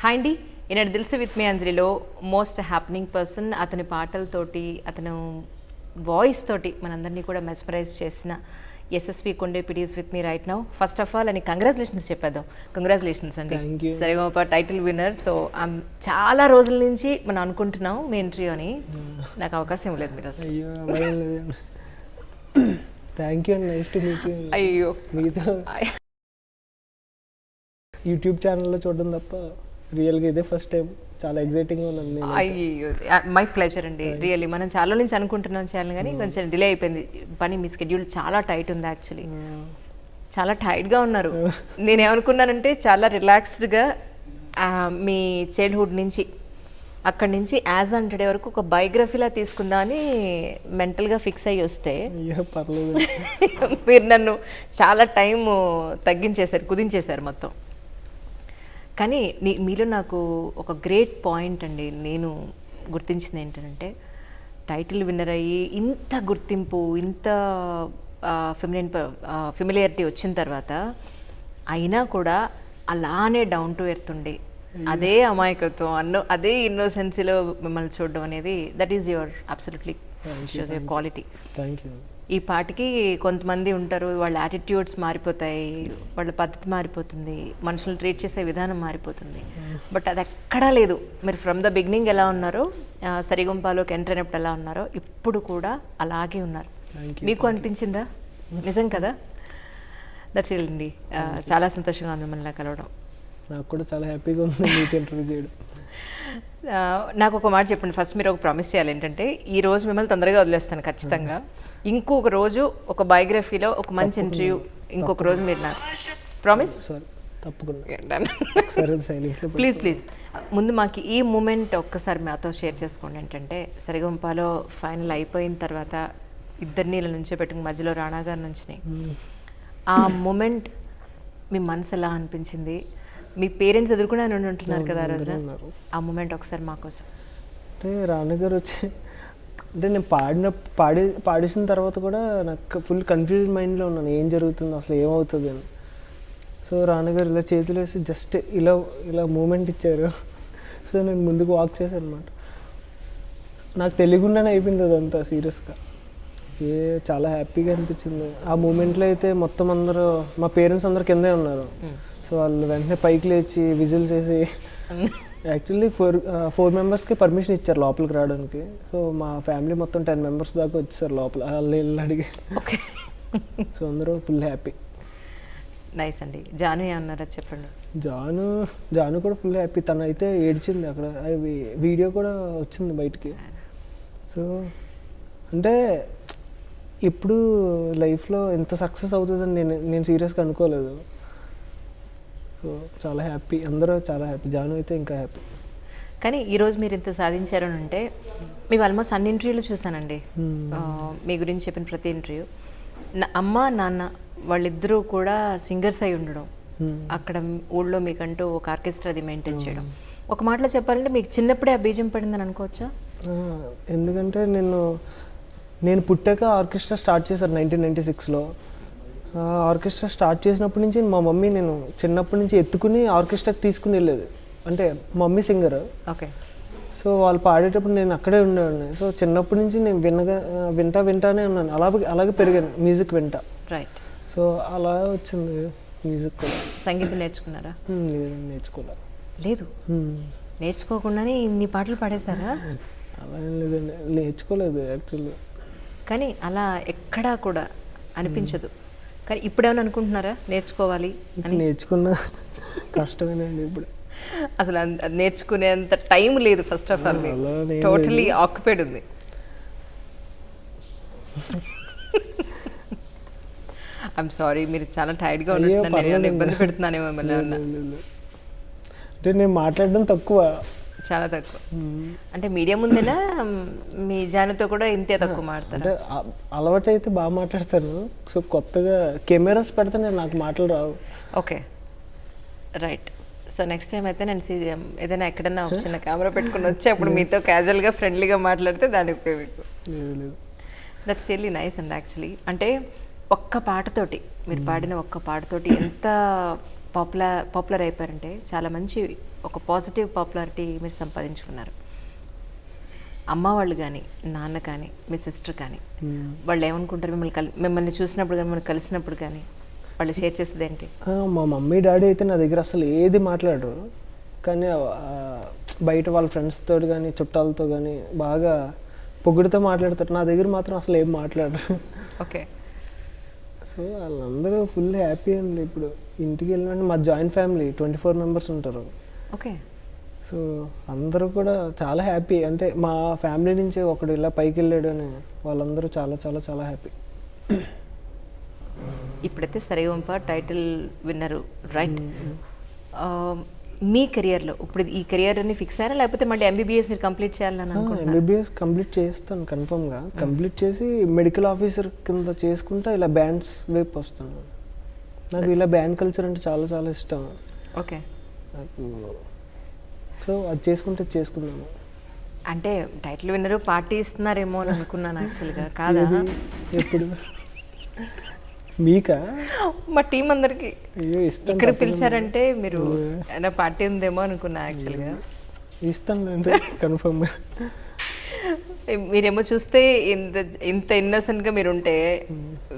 Hi అండి, ఈనాడు Dil Se with మీ అంజలిలో మోస్ట్ హ్యాపెనింగ్ పర్సన్, అతని పాటలతోటి అతను వాయిస్ తోటి మనందరినీ కూడా మెస్మరైజ్ చేసిన ఎస్ఎస్వి Kondepudi is with me right now. First of all అని కంగ్రాచులేషన్స్ చెప్పేద్దాం. కంగ్రాచులేషన్స్ అండి, సరిగమప టైటిల్ విన్నర్. సో చాలా రోజుల నుంచి మనం అనుకుంటున్నాం మీ ఇంటర్వ్యూ అని, నాకు అవకాశం ఇవ్వలేదు మీరు అసలు. థ్యాంక్ యూ అండి, నైస్ టు మీట్ యూ. అయ్యో, మిగతా యూట్యూబ్ ఛానల్లో చూడడం తప్ప రియల్గా ఇదే ఫస్ట్ టైం. చాలా ఎగ్జైటింగ్గా ఉన్నాను. అయ్యో, మై ప్లెజర్ అండి. రియల్లీ మనం చాలా నుంచి అనుకుంటున్నాం చేయాలని, కానీ కొంచెం డిలే అయిపోయింది పని. మీ స్కెడ్యూల్ చాలా టైట్ ఉంది యాక్చువల్లీ, చాలా టైట్గా ఉన్నారు. నేనేమనుకున్నానంటే చాలా రిలాక్స్డ్గా మీ చైల్డ్హుడ్ నుంచి అక్కడి నుంచి యాజ్ ఆన్ టుడే వరకు ఒక బయోగ్రఫీలా తీసుకుందా అని మెంటల్గా ఫిక్స్ అయ్యి వస్తే మీరు నన్ను చాలా టైం తగ్గించేశారు, కుదించేశారు మొత్తం. కానీ మీలో నాకు ఒక గ్రేట్ పాయింట్ అండి నేను గుర్తించింది ఏంటంటే, టైటిల్ విన్నర్ అయ్యి ఇంత గుర్తింపు, ఇంత ఫెమిలియారిటీ వచ్చిన తర్వాత అయినా కూడా అలానే డౌన్ టు ఎర్త్ ఉండి అదే అమాయకత్వం అదే ఇన్నోసెన్సీలో మిమ్మల్ని చూడడం అనేది that is your absolutely shows your quality. Thank you. ఈ పాటికి కొంతమంది ఉంటారు, వాళ్ళ యాటిట్యూడ్స్ మారిపోతాయి, వాళ్ళ పద్ధతి మారిపోతుంది, మనుషులు ట్రీట్ చేసే విధానం మారిపోతుంది. బట్ అది ఎక్కడా లేదు. మీరు ఫ్రమ్ ద బిగినింగ్ ఎలా ఉన్నారో, సరిగంపాలోకి ఎంటర్ అయినప్పుడు ఎలా ఉన్నారో ఇప్పుడు కూడా అలాగే ఉన్నారు. మీకు అనిపించిందా? నిజం కదా? దట్స్ ఇట్ అండి. చాలా సంతోషంగా ఉంది మిమ్మల్ని కలవడం. నాకు కూడా చాలా హ్యాపీగా ఉంది మీకు ఇంటర్వ్యూ చేయడం. నాకు ఒక మాట చెప్పండి. ఫస్ట్ మీరు ఒక ప్రామిస్ చేయాలి ఏంటంటే, ఈ రోజు మిమ్మల్ని తొందరగా వదిలేస్తాను ఖచ్చితంగా. ఇంకొక రోజు ఒక బయోగ్రఫీలో ఒక మంచి ఇంటర్వ్యూ, ఇంకొక రోజు మీరు నాకు ప్రామిస్. తప్పకుండా. ప్లీజ్ ప్లీజ్ ముందు మాకు ఈ మూమెంట్ ఒక్కసారి మాతో షేర్ చేసుకోండి. ఏంటంటే సరిగంపాలో ఫైనల్ అయిపోయిన తర్వాత ఇద్దరిని ఇలా నుంచో పెట్టుకుని మధ్యలో రాణా గారి నుంచి ఆ మూమెంట్ మీ మనసు ఎలా అనిపించింది? మీ పేరెంట్స్ ఎదుర్కొనే ఉంటున్నారు కదా ఆ రోజున, ఆ మూమెంట్ ఒకసారి మాకోసం. అంటే రాణా గారు వచ్చి అంటే నేను పాడేసిన తర్వాత కూడా నాకు ఫుల్ కన్ఫ్యూజ్ మైండ్లో ఉన్నాను, ఏం జరుగుతుంది అసలు, ఏమవుతుంది అని. సో రాణా గారు ఇలా చేతులు వేసి జస్ట్ ఇలా మూమెంట్ ఇచ్చారు. సో నేను ముందుకు వాక్ చేశాను అనమాట. నాకు తెలియకుండానే అయిపోయింది అదంతా సీరియస్గా. చాలా హ్యాపీగా అనిపించింది ఆ మూమెంట్లో. అయితే మొత్తం అందరూ మా పేరెంట్స్ అందరు కిందే ఉన్నారు. సో వాళ్ళు వెంటనే పైకి లేచి విజిల్స్ వేసి, యాక్చువల్లీ 4 మెంబర్స్కి పర్మిషన్ ఇచ్చారు లోపలికి రావడానికి. సో మా ఫ్యామిలీ మొత్తం 10 మెంబర్స్ దాకా వచ్చారు లోపల, వాళ్ళు వెళ్ళి అడిగి. సో అందరూ ఫుల్ హ్యాపీ. నైస్ అండి. జాను ఏమన్నారా చెప్పండి. జాను కూడా ఫుల్ హ్యాపీ. తను అయితే ఏడ్చింది అక్కడ, వీడియో కూడా వచ్చింది బయటికి. సో అంటే ఇప్పుడు లైఫ్లో ఎంత సక్సెస్ అవుతుందని నేను సీరియస్గా అనుకోలేదు. సో చాలా హ్యాపీ, అందరూ చాలా హ్యాపీ. జాను అయితే ఇంకా హ్యాపీ. కానీ ఈరోజు మీరు ఇంత సాధించారు అని అంటే, మేము ఆల్మోస్ట్ అన్ని ఇంటర్వ్యూలు చూసానండి మీ గురించి చెప్పిన ప్రతి ఇంటర్వ్యూ. అమ్మ నాన్న వాళ్ళిద్దరూ కూడా సింగర్స్ అయి ఉండడం, అక్కడ ఊళ్ళో మీకంటూ ఒక ఆర్కెస్ట్రా అది మెయింటైన్ చేయడం. ఒక మాటలో చెప్పాలంటే మీకు చిన్నప్పుడే ఆ బీజం పడిందని అనుకోవచ్చా? ఎందుకంటే నేను పుట్టాక ఆర్కెస్ట్రా స్టార్ట్ చేశాను 1996లో. ఆర్కెస్ట్రా స్టార్ట్ చేసినప్పటి నుంచి మా మమ్మీ నేను చిన్నప్పటి నుంచి ఎత్తుకుని ఆర్కెస్ట్రాకి తీసుకుని వెళ్ళేది. అంటే మమ్మీ సింగర్. ఓకే. సో వాళ్ళు పాడేటప్పుడు నేను అక్కడే ఉండేవాడిని. సో చిన్నప్పటి నుంచి నేను వింటానే ఉన్నాను. అలాగే పెరిగాను మ్యూజిక్ వింటా. రైట్. సో అలా వచ్చింది మ్యూజిక్ కూడా. సంగీతం నేర్చుకున్నారా? నేర్చుకోలేదు. లేదు, నేర్చుకోకుండానే ఇన్ని పాటలు పాడేశారా? అలా ఏం లేదండి, నేర్చుకోలేదు యాక్చువల్లీ. కానీ అలా ఎక్కడా కూడా అనిపించదు. కానీ ఇప్పుడేమైనా అనుకుంటున్నారా నేర్చుకోవాలి అని? నేర్చుకున్నా కష్టమేనండి ఇప్పుడు. అసలు నేర్చుకునేంత టైం లేదు. First of all totally occupied ఉంది. ఐఎమ్ సారీ, మీరు చాలా టైర్డ్గా ఉన్నట్టున్నారు. నేను ఇబ్బంది పెడుతున్నానేమో మిమ్మల్ని. అంటే నేను మాట్లాడడం తక్కువ, చాలా తక్కువ. అంటే మీడియా ముందేనా మీ జానుతో కూడా ఇంతే తక్కువ మాట్లాడతారు? అంటే అలవాటు అయితే బాగా మాట్లాడతాను. సో కొత్తగా కెమెరాస్ పెడితే నాకు మాటలు రావు. Okay, right. So next time అయితే నేను ఏదైనా ఎక్కడన్నా ఒక చిన్న కెమెరా పెట్టుకుని వచ్చి అప్పుడు మీతో క్యాజువల్గా ఫ్రెండ్లీగా మాట్లాడితే దానికి ఉపయోగం. That's really nice and actually. అంటే ఒక్క పాటతోటి మీరు పాడిన ఒక్క పాటతోటి ఎంత పాపులర్ అయిపోయారంటే చాలా మంచి ఒక పాజిటివ్ పాపులారిటీ మీరు సంపాదించుకున్నారు. అమ్మ వాళ్ళు కానీ, నాన్న కానీ, మీ సిస్టర్ కానీ వాళ్ళు ఏమనుకుంటారు మిమ్మల్ని చూసినప్పుడు కానీ, మిమ్మల్ని కలిసినప్పుడు కానీ వాళ్ళు షేర్ చేసేది ఏంటి? మా మమ్మీ డాడీ అయితే నా దగ్గర అసలు ఏది మాట్లాడరు, కానీ బయట వాళ్ళ ఫ్రెండ్స్ తోటి కానీ చుట్టాలతో కానీ బాగా పొగుడుతో మాట్లాడతారు. నా దగ్గర మాత్రం అసలు ఏం మాట్లాడరు. ఓకే. సో వాళ్ళందరూ ఫుల్ హ్యాపీ అండి. ఇప్పుడు ఇంటికి వెళ్ళిన మా జాయింట్ ఫ్యామిలీ 24 మెంబర్స్ ఉంటారు. ఓకే. సో అందరూ కూడా చాలా హ్యాపీ. అంటే మా ఫ్యామిలీ నుంచి ఒకడు ఇలా పైకి వెళ్ళాడు అని వాళ్ళందరూ చాలా చాలా చాలా హ్యాపీ. ఇప్పుడైతే సరిగమప టైటిల్ విన్నరు, రైట్? మీ కెరియర్లో ఇప్పుడు ఈ కెరియర్ అని ఫిక్స్ అయ్యారా, లేకపోతే మళ్ళీ ఎంబీబీఎస్ మీరు కంప్లీట్ చేయాలని అనుకుంటున్నారా? ఎంబీబీఎస్ కంప్లీట్ చేస్తాను కన్ఫర్మ్గా. కంప్లీట్ చేసి మెడికల్ ఆఫీసర్ కింద చేసుకుంటా ఇలా బ్యాండ్స్ వైపు వస్తాను. నాకు ఇలా బ్యాండ్ కల్చర్ అంటే చాలా చాలా ఇష్టం. ఓకే. నాకు సో అది చేసుకుందాము. అంటే టైటిల్ విన్నరు పార్టీ ఇస్తున్నారేమో అని అనుకున్నాను యాక్చువల్గా. కాదా? ఎప్పుడు మీకా? మా టీం అందరికి అయ్యో ఇస్తాను. ఇక్కడ పిలిచారంటే మీరు ఏమైనా పార్టీ ఉందేమో అనుకున్నా యాక్చువల్గా. ఇస్తాను కన్ఫర్మ్గా. మీరేమో చూస్తే ఇంత ఇన్నోసెంట్గా మీరు ఉంటే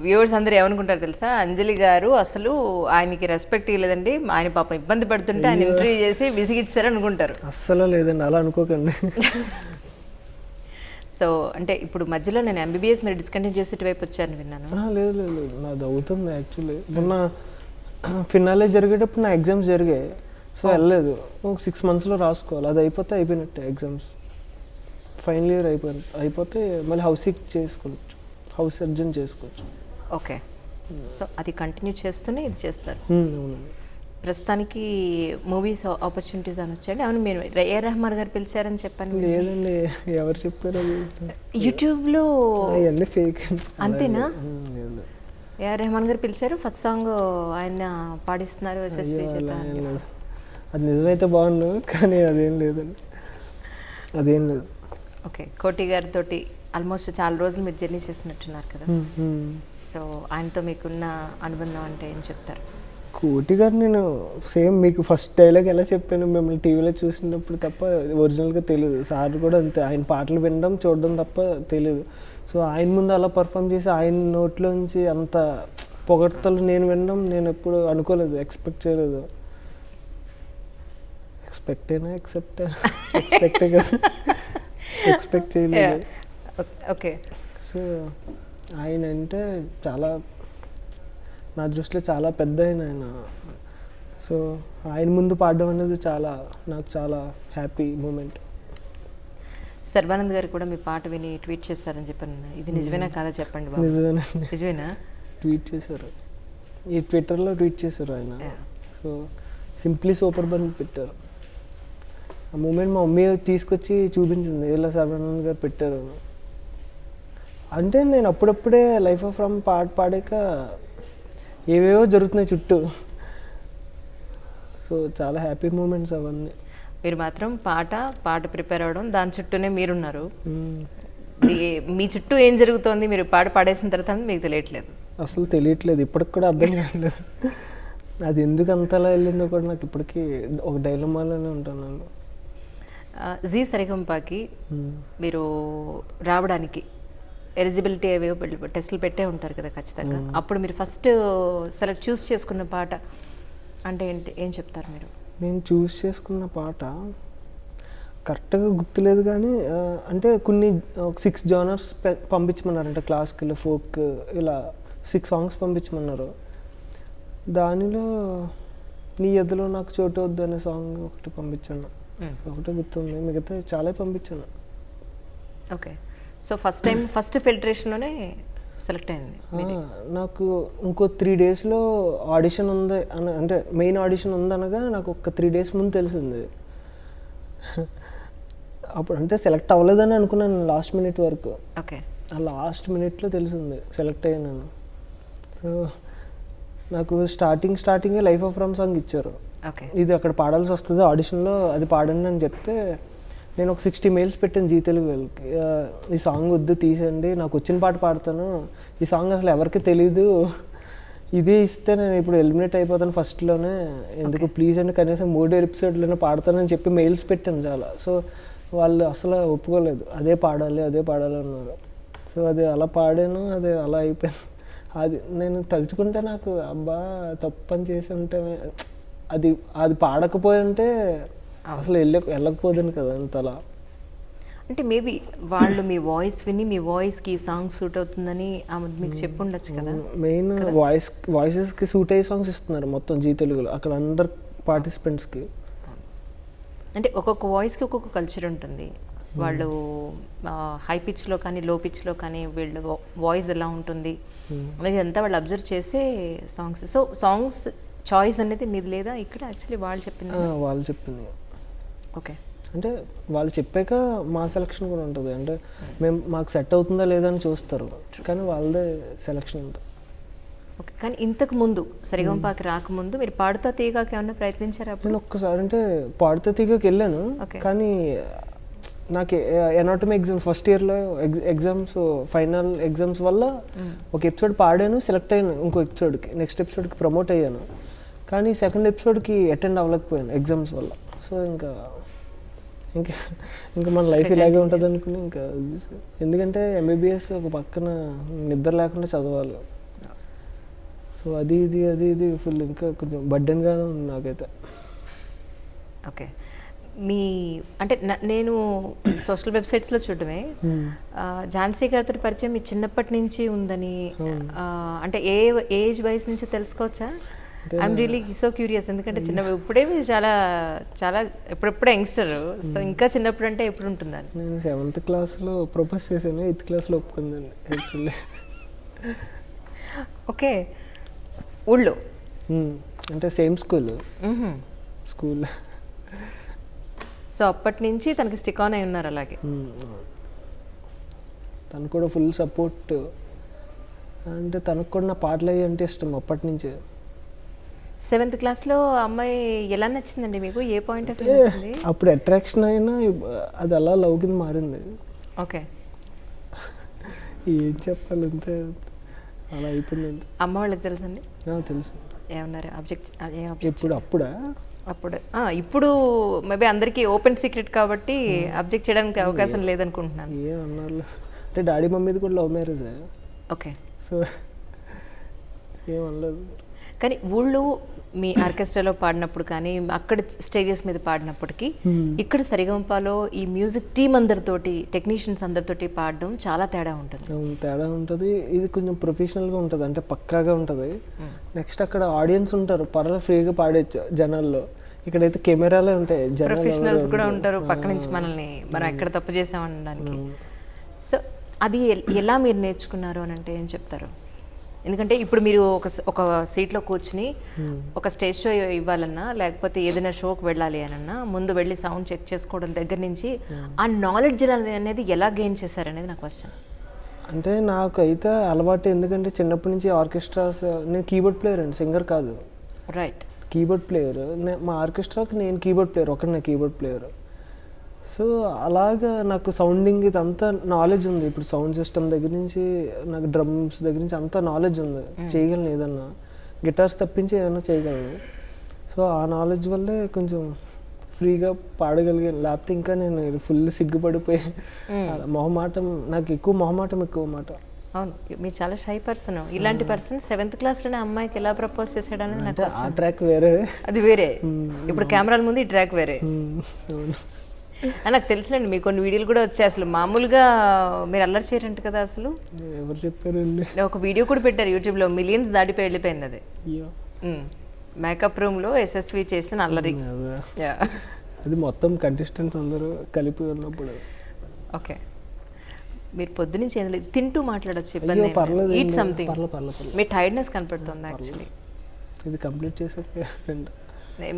వ్యూవర్స్ అందరూ ఏమనుకుంటారు తెలుసా? అంజలి గారు అసలు ఆయనకి రెస్పెక్ట్ ఇవ్వలేదండి, ఆయన పాపం ఇబ్బంది పడుతుంటే ఆయన ఇంటర్వ్యూ చేసి విసిగిచ్చారు అనుకుంటారు. అస్సలు లేదండి, అలా అనుకోకండి. సో అంటే ఇప్పుడు మధ్యలో నేను ఎంబీబీఎస్ మీరు డిస్కంటిన్యూ చేసి ఇటువైపు వచ్చాను విన్నాను. లేదు లేదు, నాది అవుతుంది యాక్చువల్లీ. మొన్న ఫినాలే జరిగేటప్పుడు నా ఎగ్జామ్స్ జరిగాయి. సో వెళ్ళలేదు. ఒక 6 monthsలో రాసుకోవాలి. అది అయిపోతే అయిపోయినట్టే ఎగ్జామ్స్. ఫైనల్ ఇయర్ అయిపోతే మళ్ళీ హౌస్ సర్జన్ చేసుకోవచ్చు. ఓకే. సో అది కంటిన్యూ చేస్తూనే ఇది చేస్తారు. అవునండి. ప్రస్తుతానికి మూవీస్ ఆపర్చునిటీస్ అని వచ్చాయండి. అవును, మీరు ఏఆర్ రెహమాన్ గారు పిలిచారని చెప్పాను. లేదండి, ఎవరు చెప్పారు? యూట్యూబ్లో అవన్నీ ఫేక్. అంతేనా? ఏఆర్ రెహమాన్ గారు పిలిచారు, ఫస్ట్ సాంగ్ ఆయన పాడిస్తున్నారు. అది నిజమైతే బాగుండు, కానీ అదేం లేదండి, అదేం లేదు. ఓకే. కోటి గారితో ఆల్మోస్ట్ చాలా రోజులు మీరు జర్నీ చేసినట్టున్నారు కదా. సో ఆయనతో మీకున్న అనుబంధం అంటే ఏం చెప్తారు? కోటి గారు నేను సేమ్ మీకు ఫస్ట్ డైలాగ్ ఎలా చెప్పాను, మిమ్మల్ని టీవీలో చూసినప్పుడు తప్ప ఒరిజినల్గా తెలియదు. సార్ కూడా అంతే, ఆయన పాటలు వినడం చూడడం తప్ప తెలియదు. సో ఆయన ముందు అలా పర్ఫామ్ చేసి ఆయన నోట్లోంచి అంత పొగడ్తలు నేను వినడం నేను ఎప్పుడు అనుకోలేదు, ఎక్స్పెక్ట్ చేయలేదు. ఎక్స్పెక్టే కదా, ఎక్స్పెక్ట్ చేయలేదు. ఓకే. సో ఆయన అంటే చాలా నా దృష్టిలో చాలా పెద్ద ఆయన. సో ఆయన ముందు పాడడం అనేది నాకు చాలా హ్యాపీ మూమెంట్. సర్వానంద్ గారు కూడా మీ పాట విని ట్వీట్ చేశారని చెప్పాను. ఇది నిజమేనా కాదా చెప్పండి బాబు. నిజమేనా? ట్వీట్ చేశారు, ఈ ట్విట్టర్లో ట్వీట్ చేశారు ఆయన. సో సింప్లీ సూపర్ అని పెట్టారు. ఆ మూమెంట్ మా మమ్మీ తీసుకొచ్చి చూపించింది, ఇలా సర్వానంద్ గారు పెట్టారు. అంటే నేను అప్పుడప్పుడే లైఫ్ ఆఫ్ రామ్ పాడాక ఏవేవో జరుగుతున్నాయి చుట్టూ. సో చాలా హ్యాపీ మూమెంట్స్ అవన్నీ. మీరు మాత్రం పాట ప్రిపేర్ అవ్వడం, దాని చుట్టూనే మీరున్నారు. మీ చుట్టూ ఏం జరుగుతోంది మీరు పాడేసిన తర్వాత మీకు తెలియట్లేదు, అసలు తెలియట్లేదు. ఇప్పటికి కూడా అర్థం కావట్లేదు అది ఎందుకు అంతలా వెళ్ళిందో కూడా నాకు ఇప్పటికీ ఒక డైలమాలోనే ఉంటాను. జీ సరిగంపాకి మీరు రావడానికి ఎలిజిబిలిటీ ఏవేవో టెస్టులు పెట్టే ఉంటారు కదా ఖచ్చితంగా. అప్పుడు మీరు ఫస్ట్ చూస్ చేసుకున్న పాట అంటే ఏంటి, ఏం చెప్తారు మీరు? నేను చూస్ చేసుకున్న పాట కరెక్ట్గా గుర్తులేదు, కానీ అంటే కొన్ని 6 genres పంపించమన్నారు. అంటే క్లాసికల్, ఫోక్, ఇలా 6 songs పంపించమన్నారు. దానిలో నీ ఎదులో నాకు చోటు వద్దు అనే సాంగ్ ఒకటి పంపించాను, ఒకటే గుర్తుంది. మిగతా చాలా పంపించాను. ఓకే. సో ఫస్ట్ ఫిల్టరేషన్లోనే సెలెక్ట్ అయింది. నాకు ఇంకో 3 daysలో ఆడిషన్ ఉంది అంటే మెయిన్ ఆడిషన్ ఉందనగా నాకు ఒక 3 days ముందు తెలిసింది. అప్పుడు అంటే సెలెక్ట్ అవ్వలేదని అనుకున్నాను లాస్ట్ మినిట్ వరకు. ఓకే. ఆ లాస్ట్ మినిట్లో తెలిసింది సెలెక్ట్ అయ్యాను. సో నాకు స్టార్టింగే లైఫ్ ఆఫ్ రామ్ సాంగ్ ఇచ్చారు. ఓకే. ఇది అక్కడ పాడాల్సి వస్తుంది ఆడిషన్లో, అది పాడండి అని చెప్తే నేను ఒక 60 mails పెట్టాను జీ తెలుగు వాళ్ళకి. ఈ సాంగ్ వద్దు, తీసేయండి, నాకు వచ్చిన పాట పాడతాను, ఈ సాంగ్ అసలు ఎవరికి తెలీదు, ఇదే ఇస్తే నేను ఇప్పుడు ఎలిమినేట్ అయిపోతాను ఫస్ట్లోనే, ఎందుకు ప్లీజ్ అంటే కనీసం 3 ఎపిసోడ్లోనే పాడతానని చెప్పి మెయిల్స్ పెట్టాను చాలా. సో వాళ్ళు అసలు ఒప్పుకోలేదు, అదే పాడాలి అన్నారు. సో అది అలా పాడాను, అది అలా అయిపోయింది. అది నేను తలుచుకుంటే నాకు అబ్బా తప్పని చేసి ఉంటే అది అది పాడకపోయి ఉంటే అసలు వెళ్ళకపోదును కదా అంతలా. అంటే మేబీ వాళ్ళు మీ వాయిస్ విని మీ వాయిస్కి సాంగ్ సూట్ అవుతుందని మీకు చెప్పి ఉండొచ్చు కదా. మెయిన్ వాయిసెస్కి సూట్ అయ్యే సాంగ్స్ ఇస్తున్నారు మొత్తం జీ తెలుగులో అక్కడ అందరు పార్టిసిపెంట్స్కి. అంటే ఒక్కొక్క వాయిస్కి ఒక్కొక్క కల్చర్ ఉంటుంది. వాళ్ళు హై పిచ్లో కానీ లో పిచ్లో కానీ వీళ్ళ వాయిస్ ఎలా ఉంటుంది అనేది అంతా వాళ్ళు అబ్జర్వ్ చేసే సాంగ్స్. సో సాంగ్స్ చాయిస్ అనేది మీది లేదా ఇక్కడ? యాక్చువల్లీ వాళ్ళు చెప్పింది. ఓకే. అంటే వాళ్ళు చెప్పాక మా సెలక్షన్ కూడా ఉంటుంది. అంటే మాకు సెట్ అవుతుందా లేదా అని చూస్తారు, కానీ వాళ్ళదే సెలక్షన్ అంతా. ఓకే. కానీ ఇంతకు ముందు సరిగమపాకి రాకముందు మీరు పాడుతా తీయగాకి ఏమన్నా ప్రయత్నించారా? నేను ఒక్కసారి అంటే పాడుతా తీయగాకి వెళ్ళాను, కానీ నాకు ఎనాటమీ ఎగ్జామ్స్ ఫస్ట్ ఇయర్లో ఎగ్జామ్స్ ఫైనల్ ఎగ్జామ్స్ వల్ల ఒక ఎపిసోడ్ పాడాను, సెలెక్ట్ అయ్యాను ఇంకో ఎపిసోడ్కి, నెక్స్ట్ ఎపిసోడ్కి ప్రమోట్ అయ్యాను. కానీ సెకండ్ ఎపిసోడ్కి అటెండ్ అవ్వలేకపోయాను ఎగ్జామ్స్ వల్ల. సో ఇంకా మన లైఫ్ ఇలాగే ఉంటుంది అనుకుని ఇంకా, ఎందుకంటే ఎంబీబీఎస్ ఒక పక్కన నిద్ర లేకుండా చదవాలి. సో అది ఇది ఫుల్ ఇంకా కొంచెం బర్డెన్గానే ఉంది నాకైతే. ఓకే. అంటే నేను సోషల్ వెబ్సైట్స్లో చూడటమే, ఝాన్సీ గారితో పరిచయం మీ చిన్నప్పటి నుంచి ఉందని, అంటే ఏ ఏజ్ వయసు నుంచి తెలుసుకోవచ్చా? I'm really so curious. ఎందుకంటే ఇప్పుడే మీరు చాలా చాలా ఎప్పుడెప్పుడే యంగ్స్టర్, సో ఇంకా చిన్నప్పుడు అంటే ఎప్పుడు ఉంటుందని. నేను 7th క్లాస్లో ప్రపోజ్ చేశాను, 8th క్లాస్లో ఒప్పుకుందండి. ఓకే. ఊళ్ళో అంటే సేమ్ స్కూల్. సో అప్పటి నుంచి తనకి స్టిక్ ఆన్ అయి ఉన్నారు అలాగే. తను కూడా ఫుల్ సపోర్ట్. అంటే తనకు కూడా నా పాటలు అయ్యి అంటే ఇష్టం అప్పటి నుంచి. 7th క్లాస్లో అమ్మాయి ఎలా నచ్చిందండి మీకు? ఏ పాయింట్ ఆఫ్ వ్యూ నచ్చింది? అప్పుడు అట్రాక్షన్ అయినా అది అలా లవ్ కింద మారింది. ఓకే. ఏం చెప్పాలంటే అలా అయిపోయింది. అమ్మ వాళ్ళకి తెలుసండి? తెలుసు. ఏమన్నారు? ఇప్పుడు మేబీ అందరికీ ఓపెన్ సీక్రెట్ కాబట్టి అబ్జెక్ట్ చేయడానికి అవకాశం లేదనుకుంటున్నాను. ఏమన్నారు అంటే డాడీ మమ్మీది కూడా లవ్ మ్యారేజ్. ఓకే. సో ఏమనలేదు. కానీ ఊళ్ళో మీ ఆర్కెస్ట్రాలో పాడినప్పుడు కానీ అక్కడ స్టేజెస్ మీద పాడినప్పటికీ ఇక్కడ సరిగమపాలో ఈ మ్యూజిక్ టీమ్ అందరితోటి, టెక్నీషియన్స్ అందరితోటి పాడడం చాలా తేడా ఉంటుంది. ఇది కొంచెం ప్రొఫెషనల్గా ఉంటుంది, అంటే పక్కాగా ఉంటుంది. నెక్స్ట్ అక్కడ ఆడియన్స్ ఉంటారు, పర్లేదు ఫ్రీగా పాడేచ్చు జనాల్లో. ఇక్కడైతే కెమెరాలే ఉంటాయి, ప్రొఫెషనల్స్ కూడా ఉంటారు పక్క నుంచి మనల్ని మనం ఎక్కడ తప్పు చేసామనడానికి. సో అది ఎలా మీరు నేర్చుకున్నారు అని అంటే ఏం చెప్తారు? ఎందుకంటే ఇప్పుడు మీరు ఒక సీట్లో కూర్చుని ఒక స్టేజ్ షో ఇవ్వాలన్నా లేకపోతే ఏదైనా షోకి వెళ్ళాలి అనన్నా ముందు వెళ్ళి సౌండ్ చెక్ చేసుకోవడం దగ్గర నుంచి ఆ నాలెడ్జ్ అనేది ఎలా గెయిన్ చేశారనేది నా క్వశ్చన్. అంటే నాకు అయితే అలవాటు, ఎందుకంటే చిన్నప్పటి నుంచి ఆర్కెస్ట్రాస్, నేను కీబోర్డ్ ప్లేయర్ అండి, సింగర్ కాదు. రైట్. Keyboard player. మా ఆర్కెస్ట్రాకి నేను కీబోర్డ్ ప్లేయర్, ఒకటి కీబోర్డ్ ప్లేయర్. సో అలాగా నాకు సౌండింగ్ ఇదంతా నాలెడ్జ్ ఉంది. ఇప్పుడు సౌండ్ సిస్టమ్ దగ్గర నుంచి నాకు డ్రమ్స్ దగ్గర నుంచి అంతా నాలెడ్జ్ ఉంది. చేయగలను ఏదన్నా, గిటార్స్ తప్పించి ఏదైనా చేయగలను. సో ఆ నాలెడ్జ్ వల్లే కొంచెం ఫ్రీగా పాడగలిగాను. లేకపోతే ఇంకా నేను ఫుల్ సిగ్గుపడిపోయి మొహమాటం, నాకు మొహమాటం ఎక్కువ మాట. అవును, మీరు చాలా షై పర్సన్. ఇలాంటి పర్సన్ 7th క్లాస్లోనే అమ్మాయికి ఎలా ప్రపోజ్ చేశాడు అనేది నాకు ఆ ట్రాక్ వేరే, అది వేరే. ఇప్పుడు కెమెరాల ముందు ఈ ట్రాక్ వేరే. నాకు తెలుసులేండి, మీకు కొన్ని వీడియోలు కూడా వచ్చాయి. అసలు మామూలుగా మీరు అల్లరి చేయరంట కదా అసలు. ఎవరు చెప్పారు? ఒక వీడియో కూడా పెట్టారు యూట్యూబ్లో, మిలియన్స్ దాటిపోయి వెళ్ళిపోయింది అది. మేకప్ రూమ్లో ఎస్ఎస్వి చేసిన అల్లరి. అది మొత్తం కంటెస్టెంట్స్ అందరూ కలిపి ఉన్నప్పుడు. ఓకే. మీరు పొద్దునుంచి ఏం లేదు, తింటూ మాట్లాడచ్చు, ఇబ్బంది. Eat something. మీ టైర్డ్నెస్ కనపడుతుంది యాక్చువల్లీ. ఇది కంప్లీట్ చేసాక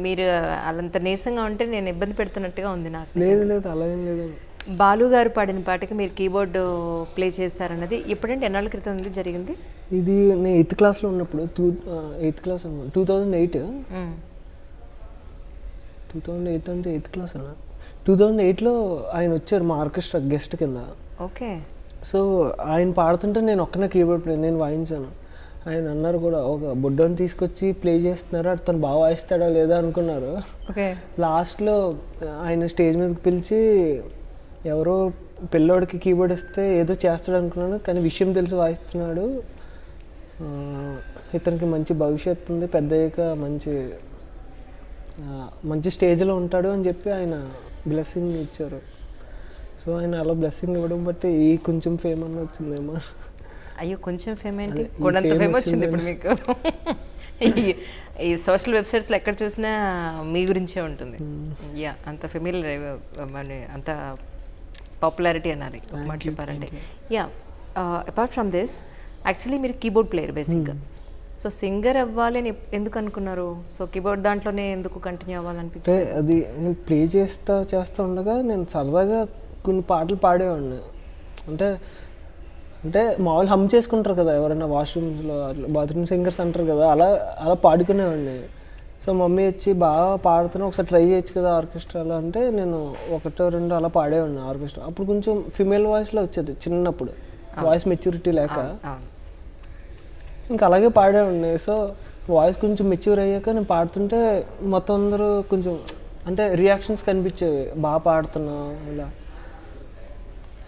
మీరు అంత నీరసంగా ఉంటే నేను ఇబ్బంది పెడుతున్నట్టుగా ఉంది నాకు. లేదు అలా ఏం లేదు. బాలు గారు పాడిన పాటకి మీరు కీబోర్డు ప్లే చేశారన్నది ఎప్పుడంటే ఎన్నాళ్ళ క్రితం జరిగింది? ఇది నేను 8th క్లాస్లో ఉన్నప్పుడు, 8th క్లాస్ 2008. 2008 అంటే 8th క్లాస్ అన్న. 2008లో ఆయన వచ్చారు మా ఆర్కెస్ట్రా గెస్ట్ కింద. ఓకే. సో ఆయన పాడుతుంటే నేను ఒక్కనే కీబోర్డ్ ప్లే, నేను వాయించాను. ఆయన అన్నారు కూడా, ఒక బుడ్డోని తీసుకొచ్చి ప్లే చేస్తున్నారు, అతను బాగా వాయిస్తాడా లేదా అనుకున్నారు. ఓకే. లాస్ట్లో ఆయన స్టేజ్ మీదకి పిలిచి ఎవరో పిల్లోడికి కీబోర్డ్ ఇస్తే ఏదో చేస్తాడు అనుకున్నాను, కానీ విషయం తెలిసి వాయిస్తున్నాడు, ఇతనికి మంచి భవిష్యత్తు ఉంది, పెద్ద అయ్యాక మంచి స్టేజ్లో ఉంటాడు అని చెప్పి ఆయన బ్లెస్సింగ్ ఇచ్చారు. సో ఆయన అలా బ్లెస్సింగ్ ఇవ్వడం బట్టి ఈ కొంచెం ఫేమ్ అన్న వచ్చిందేమో. అయ్యో, కొంచెం ఫేమ్ ఏంటి, కొండంత ఫేమ్ వచ్చింది ఇప్పుడు మీకు. ఈ సోషల్ వెబ్సైట్స్లో ఎక్కడ చూసినా మీ గురించే ఉంటుంది. యా, అంత ఫెమిలియర్, అంత పాపులారిటీ అనాలి మాట చెప్పారంటే. Yeah, apart from this, actually మీరు కీబోర్డ్ ప్లేయర్ బేసిక్గా. సో సింగర్ అవ్వాలి అని ఎందుకు అనుకున్నారు? సో కీబోర్డ్ దాంట్లోనే ఎందుకు కంటిన్యూ అవ్వాలనిపించింది? అది నేను ప్లే చేస్తూ ఉండగా నేను సరదాగా కొన్ని పాటలు పాడేవాడిని. అంటే మామూలు హమ్ చేసుకుంటారు కదా ఎవరైనా వాష్రూమ్స్లో, బాత్రూమ్ సింగర్స్ అంటారు కదా, అలా పాడుకునేవాడిని. సో మమ్మీ వచ్చి బాగా పాడుతున్నా, ఒకసారి ట్రై చేయొచ్చు కదా ఆర్కెస్ట్రాలో అంటే, నేను 1-2 అలా పాడేవాడిని ఆర్కెస్ట్రా. అప్పుడు కొంచెం ఫిమేల్ వాయిస్లో వచ్చేది చిన్నప్పుడు, వాయిస్ మెచ్యూరిటీ లేక. ఇంకా అలాగే పాడేవాడిని. సో వాయిస్ కొంచెం మెచ్యూర్ అయ్యాక నేను పాడుతుంటే మొత్తం అందరూ కొంచెం అంటే రియాక్షన్స్ కనిపించేవి, బాగా పాడుతున్నా ఇలా.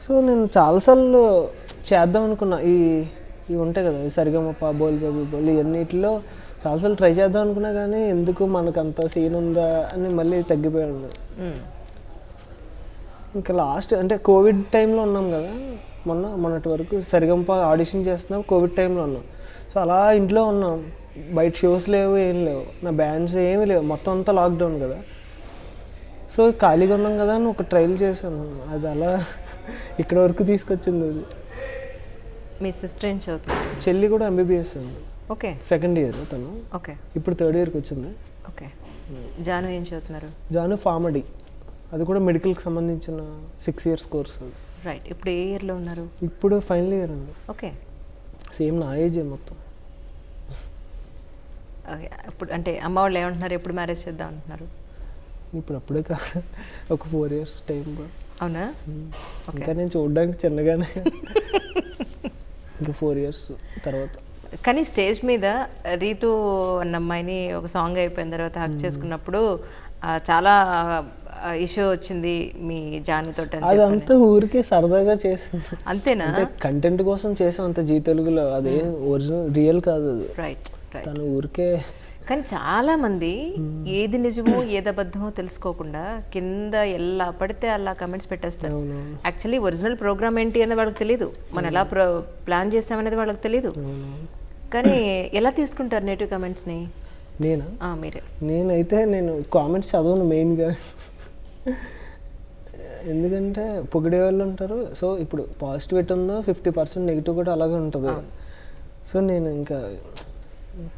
సో నేను చాలాసార్లు చేద్దాం అనుకున్నా, ఇవి ఉంటాయి కదా, సరిగమప, బోల్ బేబీ బోల్, ఇవన్నిటిలో చాలాసార్లు ట్రై చేద్దాం అనుకున్నా, కానీ ఎందుకు మనకు అంత సీన్ ఉందా అని మళ్ళీ తగ్గిపోయాను. ఇంకా లాస్ట్ అంటే కోవిడ్ టైంలో ఉన్నాం కదా, మొన్నటి వరకు సరిగమప ఆడిషన్ చేస్తున్నాం, కోవిడ్ టైంలో ఉన్నాం. సో అలా ఇంట్లో ఉన్నాం, బయట షోస్ లేవు, ఏం లేవు, నా బ్యాండ్స్ ఏమీ లేవు, మొత్తం అంతా లాక్డౌన్ కదా. సో ఖాళీగా ఉన్నాం కదా అని ఒక ట్రయల్ చేశాను, అది అలా ఇక్కడ వరకు తీసుకొచ్చింది. అది మీ సిస్టర్ ఏం చదువుతుంది? చెల్లి కూడా ఎంబీబీఎస్ అండి. ఓకే. 2nd ఇయర్ తను. ఓకే. ఇప్పుడు 3rd ఇయర్కి వచ్చింది. ఓకే. జాను ఏం చదువుతున్నారు? జాను ఫార్మడీ, అది కూడా మెడికల్కి సంబంధించిన 6 years కోర్స్. రైట్. ఇప్పుడు ఏ ఇయర్లో ఉన్నారు? ఇప్పుడు ఫైనల్ ఇయర్ అండి. ఓకే. సేమ్ నా ఏజే మొత్తం. ఓకే. ఇప్పుడు అంటే అమ్మ వాళ్ళు ఏమంటున్నారు, ఎప్పుడు మ్యారేజ్ చేద్దాం అంటున్నారు? ఇప్పుడు అప్పుడే కాదు, ఒక 4 years టైం. అవునా? ఇంకా నేను చూడడానికి చిన్నగానే, ఇంకా 4 years తర్వాత. కానీ స్టేజ్ మీద రీతు అన్న అమ్మాయిని ఒక సాంగ్ అయిపోయిన తర్వాత హక్ చేసుకున్నప్పుడు చాలా ఇష్యూ వచ్చింది మీ జానుతో. అదంతా ఊరికే సరదాగా చేసింది అంతేనా? కంటెంట్ కోసం చేసాం అంత జీ తెలుగులో, అదే ఒరిజినల్ రియల్ కాదు అది. రైట్. తను ఊరికే. కానీ చాలా మంది ఏది నిజమో ఏది అబద్ధమో తెలుసుకోకుండా కింద ఎలా పడితే అలా కమెంట్స్ పెట్టేస్తారు. యాక్చువల్లీ ఒరిజినల్ ప్రోగ్రామ్ ఏంటి అనేది వాళ్ళకి తెలియదు, మనం ఎలా ప్లాన్ చేసామనేది వాళ్ళకి తెలియదు. కానీ ఎలా తీసుకుంటారు నెగిటివ్ కమెంట్స్ని? మీరే? నేనైతే కామెంట్స్ చదవను మెయిన్గా, ఎందుకంటే పొగిడే వాళ్ళు ఉంటారు. సో ఇప్పుడు పాజిటివ్ ఎట్ ఉందో 50% నెగిటివ్ కూడా అలాగే ఉంటుంది. సో నేను ఇంకా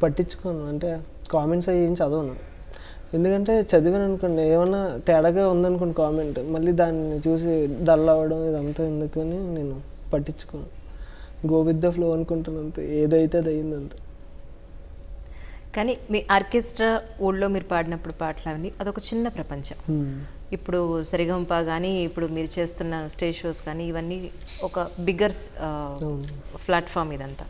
పట్టించుకోను, అంటే కామెంట్స్ అవి ఏం చదవను. ఎందుకంటే చదివాను అనుకోండి, ఏమన్నా తేడాగా ఉందనుకోండి కామెంట్, మళ్ళీ దాన్ని చూసి డల్ అవ్వడం ఇదంతా ఎందుకని నేను పట్టించుకోను. గో విత్ ద ఫ్లో అనుకుంటాను అంతే, ఏదైతే అది అయింది అంతే. కానీ మీ ఆర్కెస్ట్రా ఊళ్ళో మీరు పాడినప్పుడు పాటలు అవన్నీ అదొక చిన్న ప్రపంచం. ఇప్పుడు సరిగంప కానీ ఇప్పుడు మీరు చేస్తున్న స్టేజ్ షోస్ కానీ ఇవన్నీ ఒక బిగ్గర్ ప్లాట్ఫామ్ ఇదంతా.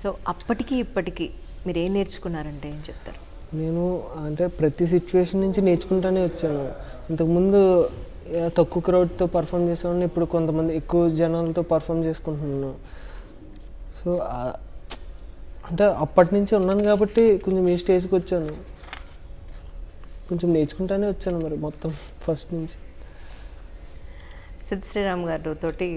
సో అప్పటికి ఇప్పటికీ మీరు ఏం నేర్చుకున్నారంటే ఏం చెప్తారు? నేను అంటే ప్రతి సిచ్యువేషన్ నుంచి నేర్చుకుంటానే వచ్చాను. ఇంతకుముందు తక్కువ క్రౌడ్తో పర్ఫామ్ చేసేవాడిని, ఇప్పుడు కొంతమంది ఎక్కువ జనాలతో పర్ఫామ్ చేసుకుంటున్నాను. సో అంటే అప్పటి నుంచి ఉన్నాను కాబట్టి కొంచెం ఈ స్టేజ్కి వచ్చాను, కొంచెం నేర్చుకుంటానే వచ్చాను మరి మొత్తం ఫస్ట్ నుంచి. సిద్ శ్రీరామ్ గారు తోటి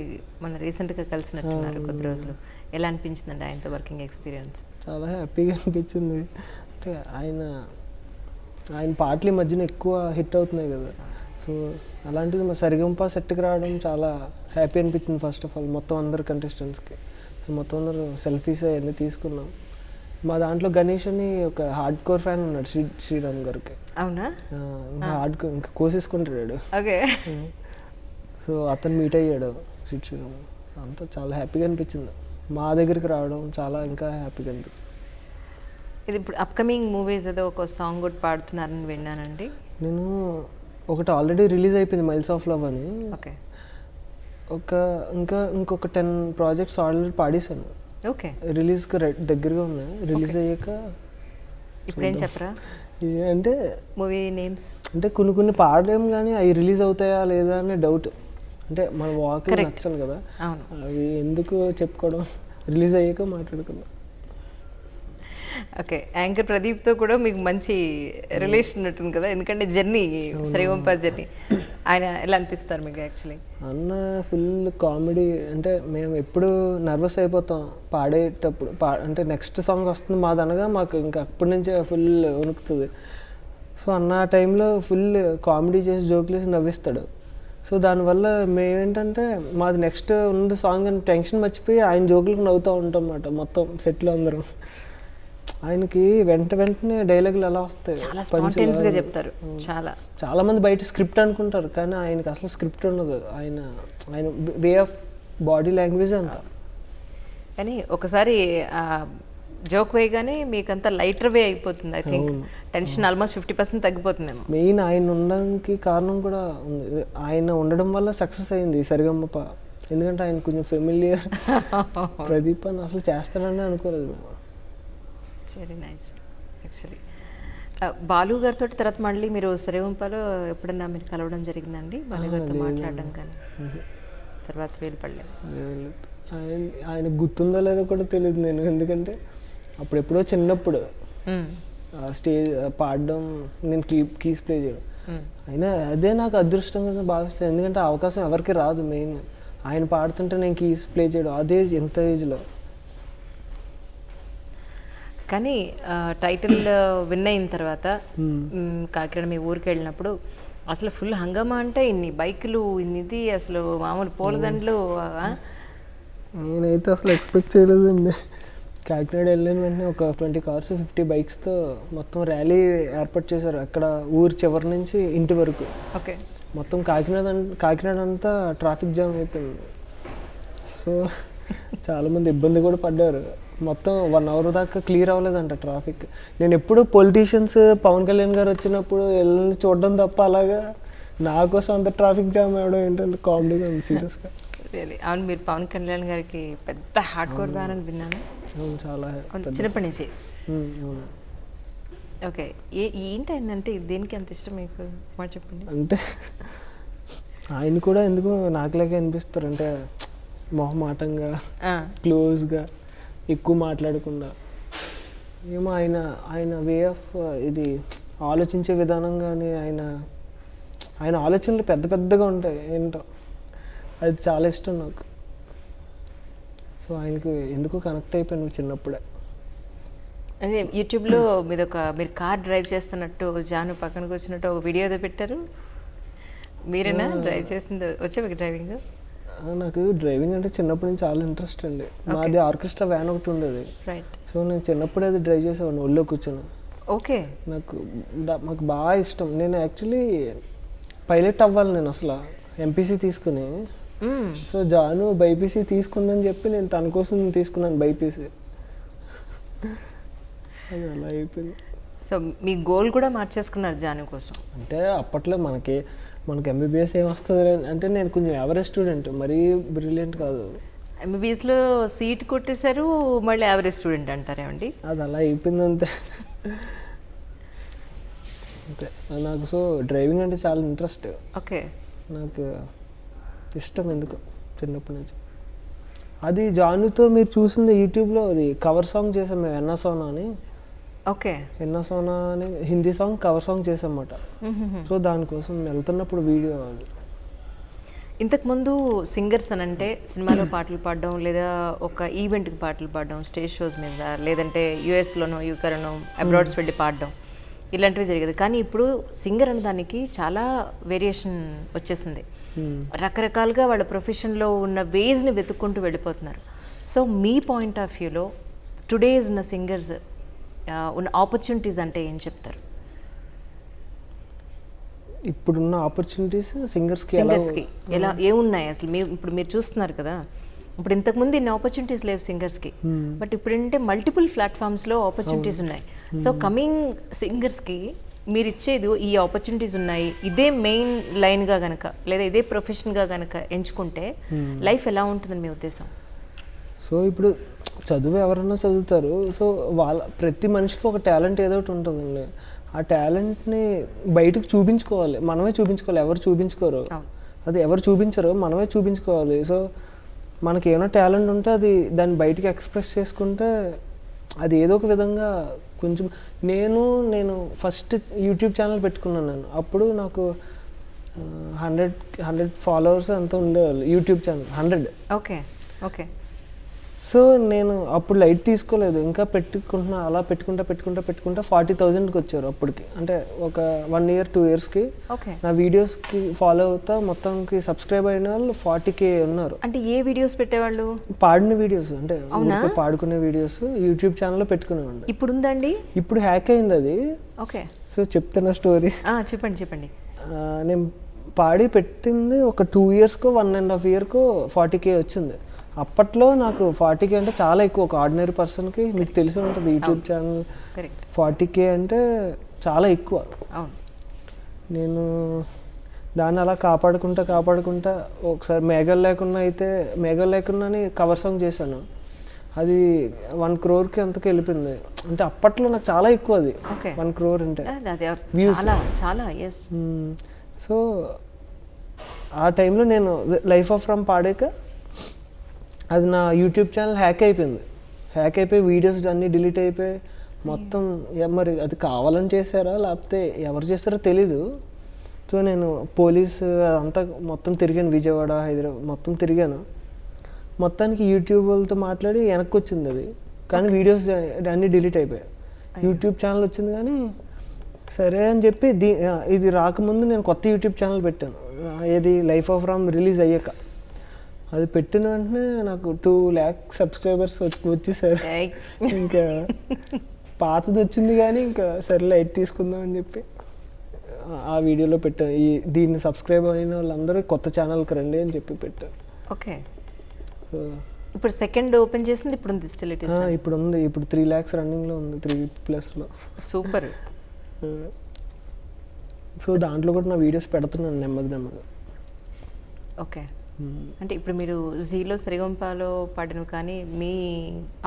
మన రీసెంట్గా కలిసినట్టున్నారు కొద్ది రోజులు, ఎలా అనిపించిందండి ఆయనతో వర్కింగ్ ఎక్స్పీరియన్స్? చాలా హ్యాపీగా అనిపించింది. అంటే ఆయన పాటలు ఈ మధ్యన ఎక్కువ హిట్ అవుతున్నాయి కదా, సో అలాంటిది మా సరిగంప సెట్కి రావడం చాలా హ్యాపీ అనిపించింది. ఫస్ట్ ఆఫ్ ఆల్ మొత్తం అందరు కంటెస్టెంట్స్కి, సో మొత్తం అందరూ సెల్ఫీస్ అవన్నీ తీసుకున్నాం. మా దాంట్లో గణేష్ అని ఒక హార్డ్ కోర్ ఫ్యాన్ ఉన్నాడు శ్రీరామ్ గారికి. అవునా? హార్డ్ కోర్ ఇంకా కోసేసుకుంటాడు. ఓకే. సో అతను మీట్ అయ్యాడు శ్రీరామ్, అంతా చాలా హ్యాపీగా అనిపించింది. మా దగ్గరికి రావడం చాలా ఇంకా హ్యాపీగా అనిపించింది. ఇది ఇప్పుడు అప్కమింగ్ మూవీస్ ఏదో ఒక సాంగ్ కూడా పాడుతున్నారని విన్నానండి. నేను ఒకటి ఆల్రెడీ రిలీజ్ అయిపోయింది, మైల్స్ ఆఫ్ లవ్ అని. ఓకే. ఇంకొక 10 ప్రాజెక్ట్స్ ఆల్రెడీ పాడేశాను. ఓకే, రిలీజ్కి దగ్గరగా ఉన్నాయి. రిలీజ్ అయ్యాక ఇప్పుడు ఏం చెప్పరా అంటే మూవీ నేమ్స్? అంటే కొన్ని పాడలేము కానీ అవి రిలీజ్ అవుతాయా లేదా అనే డౌట్. అంటే మన వాక్ నచ్చాలి కదా, అవును. అవి ఎందుకు చెప్పుకోవడం, రిలీజ్ అయ్యాక మాట్లాడుకుందాం. ఓకే, యాంకర్ ప్రదీప్తో కూడా మీకు మంచి రిలేషన్ ఉన్నట్టుంది కదా, ఎందుకంటే జర్నీ శ్రీవంప జర్నీ, ఆయన ఎలా అనిపిస్తారు మీకు యాక్చువల్లీ? అన్న ఫుల్ కామెడీ. అంటే మేము ఎప్పుడు నర్వస్ అయిపోతాం పాడేటప్పుడు, అంటే నెక్స్ట్ సాంగ్ వస్తుంది మాదనగా మాకు ఇంకా అప్పటి నుంచే ఫుల్ వణుకుతుంది. సో అన్న ఆ టైంలో ఫుల్ కామెడీ చేసి జోకులు వేసి నవ్విస్తాడు. సో దానివల్ల మేమేంటంటే మాది నెక్స్ట్ ఉంది సాంగ్ అని టెన్షన్ మర్చిపోయి ఆయన జోకులకు నవ్వుతూ ఉంటాం అన్నమాట మొత్తం సెట్లో అందరం. ఆయనకి వెంటనే డైలాగులు ఎలా వస్తాయి, చాలా స్పాంటేనియస్గా చెప్తారు. చాలా మంది బయట స్క్రిప్ట్ అనుకుంటారు కానీ ఆయనకి అసలు స్క్రిప్ట్ ఉండదు. ఆయన వే ఆఫ్ బాడీ లాంగ్వేజ్ అంత. కానీ ఒకసారి జోక్ వేయగానే మీకంతా లైటర్ వే అయిపోతుంది. ఐ థింక్ టెన్షన్ ఆల్మోస్ట్ 50% తగ్గిపోతుందేమో. మెయిన్ ఆయన ఉండడానికి కారణం కూడా ఉంది. ఆయన ఉండడం వల్ల సక్సెస్ అయింది సరిగమ్మప. ఎందుకంటే ఆయన కొంచెం ఫెమిలియర్. ప్రదీప్ అని అసలు చేస్తాడని అనుకోలేదు మేము. Very nice. యాక్చువల్లీ బాలు గారితో తర్వాత మళ్ళీ మీరు సరిగంపలో ఎప్పుడన్నా మీరు కలవడం జరిగిందండి? బాలు గారితో మాట్లాడడం కానీ తర్వాత వీలుపడలేదు? ఆయన గుర్తుందో లేదో కూడా తెలియదు నేను, ఎందుకంటే అప్పుడెప్పుడో చిన్నప్పుడు స్టేజ్ పాడడం, నేను కీస్ ప్లే చేయడం, అయినా అదే నాకు అదృష్టంగా భావిస్తాను. ఎందుకంటే ఆ అవకాశం ఎవరికి రాదు. మెయిన్ ఆయన పాడుతుంటే నేను కీస్ ప్లే చేయడం, అదే ఎంత ఏజ్లో. కానీ టైటిల్ విన్ అయిన తర్వాత కాకినాడ మీ ఊరికి వెళ్ళినప్పుడు అసలు ఫుల్ హంగామా, అంటే ఇన్ని బైకులు, ఇన్ని అసలు మామూలు పూలదండలు. నేనైతే అసలు ఎక్స్పెక్ట్ చేయలేదండి. కాకినాడ వెళ్ళిన వెంటనే ఒక 20 కార్స్ 50 బైక్స్తో మొత్తం ర్యాలీ ఏర్పాటు చేశారు అక్కడ ఊరి చివరి నుంచి ఇంటి వరకు. ఓకే, మొత్తం కాకినాడ అంతా ట్రాఫిక్ జామ్ అయిపోయింది. సో చాలామంది ఇబ్బంది కూడా పడ్డారు. మొత్తం 1 అవర్ దాకా క్లియర్ అవ్వలేదంట ట్రాఫిక్. నేను ఎప్పుడు పొలిటీషియన్స్ పవన్ కళ్యాణ్ గారు వచ్చినప్పుడు వెళ్ళి చూడడం తప్ప అలాగా నా కోసం అంత ట్రాఫిక్ జామ్ అవ్వడం ఏంటంటే కామెడీగా ఉంది సీరియస్గా. అవును, మీరు పవన్ కళ్యాణ్ గారికి పెద్ద హార్డ్ కోర్ ఫ్యాన్ అని విన్నాను. చాలా చిన్నప్పటి నుంచి. ఓకే, ఏంటి ఆయన అంటే దేనికి అంత ఇష్టం మీకు మాట చెప్పండి? అంటే ఆయన కూడా ఎందుకు నాకులాగే అనిపిస్తారు, అంటే మొహమాటంగా, క్లోజ్గా, ఎక్కువ మాట్లాడకుండా. ఏమో ఆయన వే ఆఫ్ ఇది ఆలోచించే విధానం కానీ ఆయన ఆలోచనలు పెద్దగా ఉంటాయి ఏంటో, అది చాలా ఇష్టం నాకు. సో ఆయనకు ఎందుకు కనెక్ట్ అయిపోయాను చిన్నప్పుడే. అదే యూట్యూబ్లో మీరు కార్ డ్రైవ్ చేస్తున్నట్టు జాను పక్కనకు వచ్చినట్టు ఒక వీడియో ఏదో పెట్టారు. మీరేనా డ్రైవ్ చేసింది? వచ్చే మీకు డ్రైవింగ్? నాకు డ్రైవింగ్ అంటే చిన్నప్పటి నుంచి చాలా ఇంట్రెస్ట్ అండి. మాది ఆర్కెస్ట్రా వ్యాన్ ఒకటి ఉండేది. రైట్. సో నేను చిన్నప్పుడే అది డ్రైవ్ చేసేవాడిని ఒళ్ళో కూర్చొని. ఓకే, మాకు బాగా ఇష్టం. నేను యాక్చువల్లీ పైలట్ అవ్వాలి నేను అసలు ఎంపీసీ తీసుకుని. సో జాను బైపీసీ తీసుకుందని చెప్పి నేను తన కోసం తీసుకున్నాను బైపీసీ. అది అలా అయిపోయింది. సో మీ గోల్ కూడా మార్చేసుకున్నారు జాను కోసం? అంటే అప్పట్లో మనకి ఎంబీబీఎస్ ఏమొస్తుంది అంటే నేను కొంచెం యావరేజ్ స్టూడెంట్, మరీ బ్రిలియంట్ కాదు. ఎంబీబీఎస్లో సీట్ కొట్టేశారు, మళ్ళీ యావరేజ్ స్టూడెంట్ అంటారేమండి? అది అలా అయిపోయింది అంతే. నాకు సో డ్రైవింగ్ అంటే చాలా ఇంట్రెస్ట్. ఓకే, నాకు ఇష్టం ఎందుకు చిన్నప్పటి నుంచి. అది జానుతో మీరు చూసింది యూట్యూబ్లో, అది కవర్ సాంగ్ చేసాం మేము, ఎన్నా సోనా అని. ఓకే, ఎన్నా సోనా అని హిందీ సాంగ్ కవర్ సాంగ్ చేసామన్నమాట. సో దానికోసం వెళ్తున్నప్పుడు వీడియో. అది ఇంతకుముందు సింగర్స్ అని అంటే సినిమాలో పాటలు పాడడం, లేదా ఒక ఈవెంట్కి పాటలు పాడడం స్టేజ్ షోస్ మీద, లేదంటే యూఎస్లోనో యూకేలోనో అబ్రాడ్స్ వెళ్ళి పాడడం, ఇలాంటివి జరిగేది. కానీ ఇప్పుడు సింగర్ అనే దానికి చాలా వేరియేషన్ వచ్చేసింది. రకరకాలుగా వాళ్ళ ప్రొఫెషన్లో ఉన్న వేస్ని వెతుక్కుంటూ వెళ్ళిపోతున్నారు. సో మీ పాయింట్ ఆఫ్ వ్యూలో టుడేస్ ఉన్న సింగర్స్ ఉన్న ఆపర్చునిటీస్ అంటే ఏం చెప్తారు? ఇప్పుడున్న ఆపర్చునిటీస్ సింగర్స్కి ఎలా ఏమున్నాయి అసలు? ఇప్పుడు మీరు చూస్తున్నారు కదా, ఇప్పుడు ఇంతకుముందు ఇన్ని ఆపర్చునిటీస్ లేవు సింగర్స్కి, బట్ ఇప్పుడు ఏంటంటే మల్టిపుల్ ప్లాట్ఫామ్స్లో ఆపర్చునిటీస్ ఉన్నాయి. సో కమింగ్ సింగర్స్కి మీరు ఇచ్చేది ఈ ఆపర్చునిటీస్ ఉన్నాయి, ఇదే మెయిన్ లైన్గా కనుక లేదా ఇదే ప్రొఫెషన్గా కనుక ఎంచుకుంటే లైఫ్ ఎలా ఉంటుందని మీ ఉద్దేశం? సో ఇప్పుడు చదువు ఎవరన్నా చదువుతారు. సో వాళ్ళ ప్రతి మనిషికి ఒక టాలెంట్ ఏదో ఒకటి ఉంటుందండి. ఆ టాలెంట్ని బయటకు చూపించుకోవాలి, మనమే చూపించుకోవాలి, ఎవరు చూపించుకోరు. అది ఎవరు చూపించరు, మనమే చూపించుకోవాలి. సో మనకి ఏమైనా టాలెంట్ ఉంటే అది దాన్ని బయటికి ఎక్స్ప్రెస్ చేసుకుంటే అది ఏదో ఒక విధంగా కొంచెం నేను ఫస్ట్ యూట్యూబ్ ఛానల్ పెట్టుకున్నాను నేను. అప్పుడు నాకు 100 ఫాలోవర్స్ అంతా ఉండేవాళ్ళు YouTube channel 100. Okay okay. So నేను అప్పుడు లైట్ తీసుకోలేదు, ఇంకా అలా పెట్టుకుంటా 40,000కి వచ్చారు అప్పటికి. అంటే ఒక 1 year 2 yearsకి నా వీడియోస్కి ఫాలో అవుతా మొత్తంకి సబ్స్క్రైబ్ అయిన వాళ్ళు 40K ఉన్నారు. అంటే ఏ వీడియోస్ పెట్టేవాళ్ళు? పాడిన వీడియోస్, అంటే పాడుకునే వీడియోస్ యూట్యూబ్ ఛానల్లో పెట్టుకునేవాళ్ళు. ఇప్పుడు ఉందండి? ఇప్పుడు హ్యాక్ అయింది అది. ఓకే. సో చెప్తున్నా స్టోరీ. చెప్పండి. నేను పాడి పెట్టింది ఒక 2 yearsకో 1.5 yearకో 40K వచ్చింది. అప్పట్లో నాకు 40K అంటే చాలా ఎక్కువ. ఒక ఆర్డినరీ పర్సన్కి మీకు తెలిసి ఉంటుంది యూట్యూబ్ ఛానల్ 40K అంటే చాలా ఎక్కువ. నేను దాన్ని అలా కాపాడుకుంటా ఒకసారి మేఘాలు లేకున్నాని కవర్ సాంగ్ చేశాను. అది 1 crore అంతకు వెళ్ళిపోయింది. అంటే అప్పట్లో నాకు చాలా ఎక్కువ అది 1 crore అంటే వ్యూస్ చాలా. సో ఆ టైంలో నేను లైఫ్ ఆఫ్ రామ్ పాడాక అది నా యూట్యూబ్ ఛానల్ హ్యాక్ అయిపోయి వీడియోస్ అన్నీ డిలీట్ అయిపోయి మొత్తం. మరి అది కావాలని చేశారా లేకపోతే ఎవరు చేస్తారో తెలీదు. సో నేను పోలీసు అదంతా మొత్తం తిరిగాను, విజయవాడ హైదరాబాద్ మొత్తం తిరిగాను. మొత్తానికి యూట్యూబ్ వాళ్ళతో మాట్లాడి వెనక్కి వచ్చింది అది, కానీ వీడియోస్ అన్నీ డిలీట్ అయిపోయాయి. యూట్యూబ్ ఛానల్ వచ్చింది కానీ సరే అని చెప్పి ఇది రాకముందు నేను కొత్త యూట్యూబ్ ఛానల్ పెట్టాను. ఏది లైఫ్ ఆఫ్ రామ్ రిలీజ్ అయ్యాక. అది పెట్టిన వెంటనే నాకు 2 lakh సబ్స్క్రైబర్స్ వచ్చేసారు. ఇంకా పాతది వచ్చింది కానీ ఇంకా సరే లైట్ తీసుకుందాం అని చెప్పి ఆ వీడియోలో పెట్టాను. దీన్ని సబ్స్క్రైబ్ అయిన వాళ్ళందరూ కొత్త ఛానల్కి రండి అని చెప్పి పెట్టాను. ఓకే. సో ఇప్పుడు సెకండ్ ఓపెన్ చేసింది ఇప్పుడు ఉంది స్టిల్ ఇట్ ఇస్? ఇప్పుడు ఉంది. ఇప్పుడు 3 lakhs రన్నింగ్లో ఉంది, 3+లో. సూపర్. సో దాంట్లో కూడా నా వీడియోస్ పెడుతున్నాను నెమ్మది. ఓకే. అంటే ఇప్పుడు మీరు జీలో సరిగంపాలో పాడినవి కానీ మీ